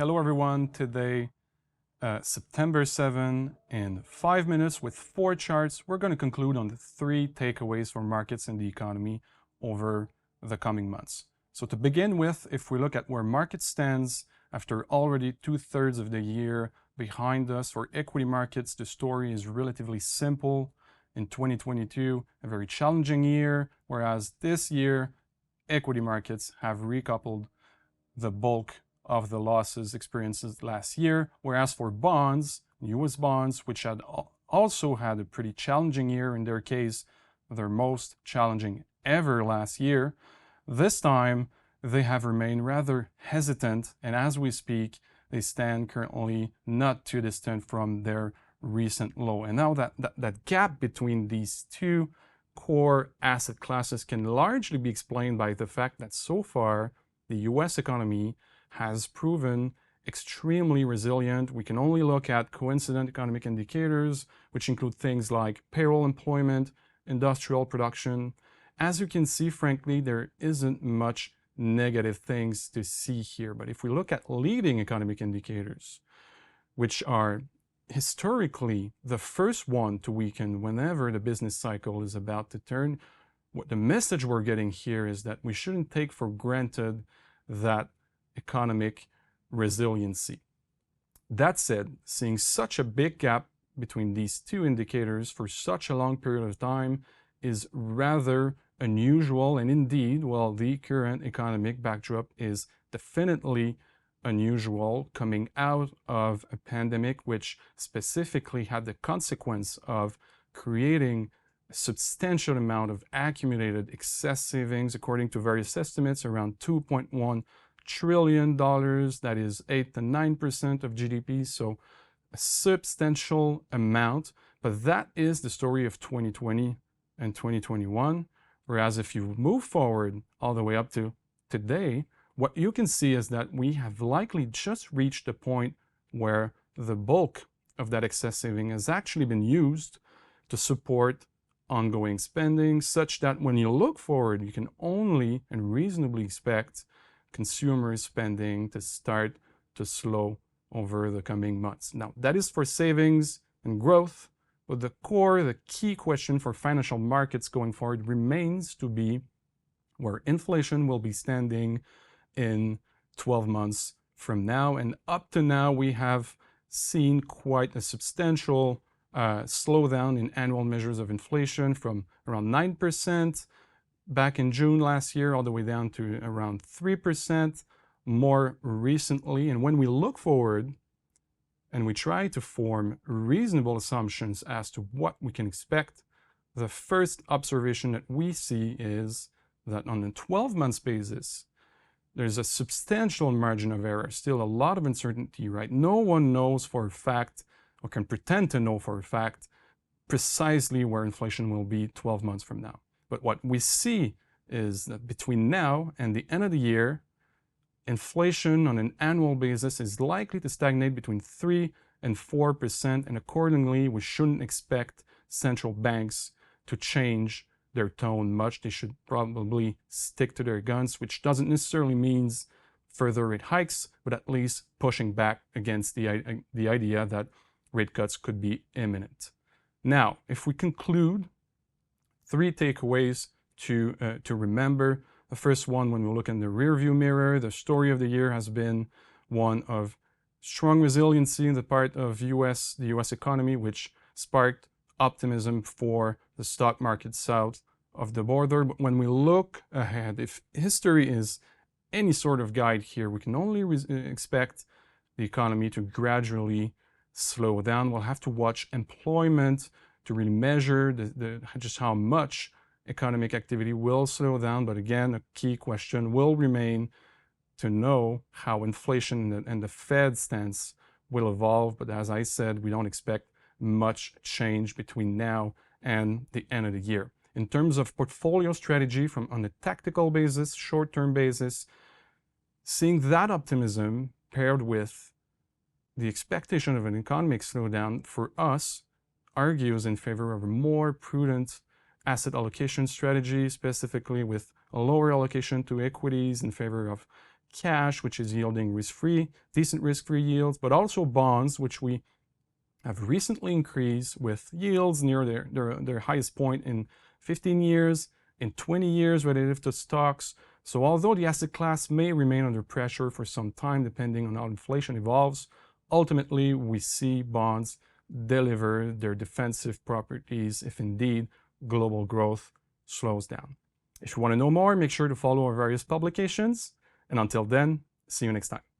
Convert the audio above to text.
Hello everyone, today September 7 in 5 minutes with 4 charts. We're going to conclude on the 3 takeaways for markets and the economy over the coming months. So to begin with, if we look at where market stands after already 2/3 of the year behind us, for equity markets, the story is relatively simple. In 2022, a very challenging year, whereas this year, equity markets have recoupled the bulk of the losses experienced last year, whereas for bonds, US bonds, which had also had a pretty challenging year, in their case, their most challenging ever last year, this time they have remained rather hesitant, and as we speak, they stand currently not too distant from their recent low. And now that gap between these two core asset classes can largely be explained by the fact that so far the US economy has proven extremely resilient. We can only look at coincident economic indicators, which include things like payroll employment, industrial production. As you can see, frankly, there isn't much negative things to see here. But if we look at leading economic indicators, which are historically the first one to weaken whenever the business cycle is about to turn, what the message we're getting here is that we shouldn't take for granted that economic resiliency. That said, seeing such a big gap between these two indicators for such a long period of time is rather unusual, and indeed, well, the current economic backdrop is definitely unusual, coming out of a pandemic which specifically had the consequence of creating a substantial amount of accumulated excess savings, according to various estimates, around $2.1 trillion. That is 8 to 9% of GDP, so a substantial amount. But that is the story of 2020 and 2021. Whereas if you move forward all the way up to today, what you can see is that we have likely just reached a point where the bulk of that excess saving has actually been used to support ongoing spending, such that when you look forward, you can only and reasonably expect consumer spending to start to slow over the coming months. Now, that is for savings and growth, but the key question for financial markets going forward remains to be where inflation will be standing in 12 months from now. And up to now, we have seen quite a substantial slowdown in annual measures of inflation from around 9% back in June last year, all the way down to around 3% more recently. And when we look forward and we try to form reasonable assumptions as to what we can expect, the first observation that we see is that on a 12-month basis, there's a substantial margin of error, still a lot of uncertainty, right? No one knows for a fact, or can pretend to know for a fact, precisely where inflation will be 12 months from now. But what we see is that between now and the end of the year, inflation on an annual basis is likely to stagnate between 3 and 4%, and accordingly, we shouldn't expect central banks to change their tone much. They should probably stick to their guns, which doesn't necessarily mean further rate hikes, but at least pushing back against the idea that rate cuts could be imminent. Now, if we conclude, 3 takeaways to remember. The first one, when we look in the rearview mirror, the story of the year has been one of strong resiliency in the part of the US economy, which sparked optimism for the stock market south of the border. But when we look ahead, if history is any sort of guide here, we can only expect the economy to gradually slow down. We'll have to watch employment to really measure just how much economic activity will slow down. But again, a key question will remain to know how inflation and the Fed stance will evolve. But as I said, we don't expect much change between now and the end of the year. In terms of portfolio strategy on a tactical basis, short-term basis, seeing that optimism paired with the expectation of an economic slowdown for us argues in favor of a more prudent asset allocation strategy, specifically with a lower allocation to equities in favor of cash, which is yielding risk-free, decent risk-free yields, but also bonds, which we have recently increased with yields near their highest point in 15 years, in 20 years relative to stocks. So although the asset class may remain under pressure for some time, depending on how inflation evolves, ultimately we see bonds deliver their defensive properties if indeed global growth slows down. If you want to know more, make sure to follow our various publications. And until then, see you next time.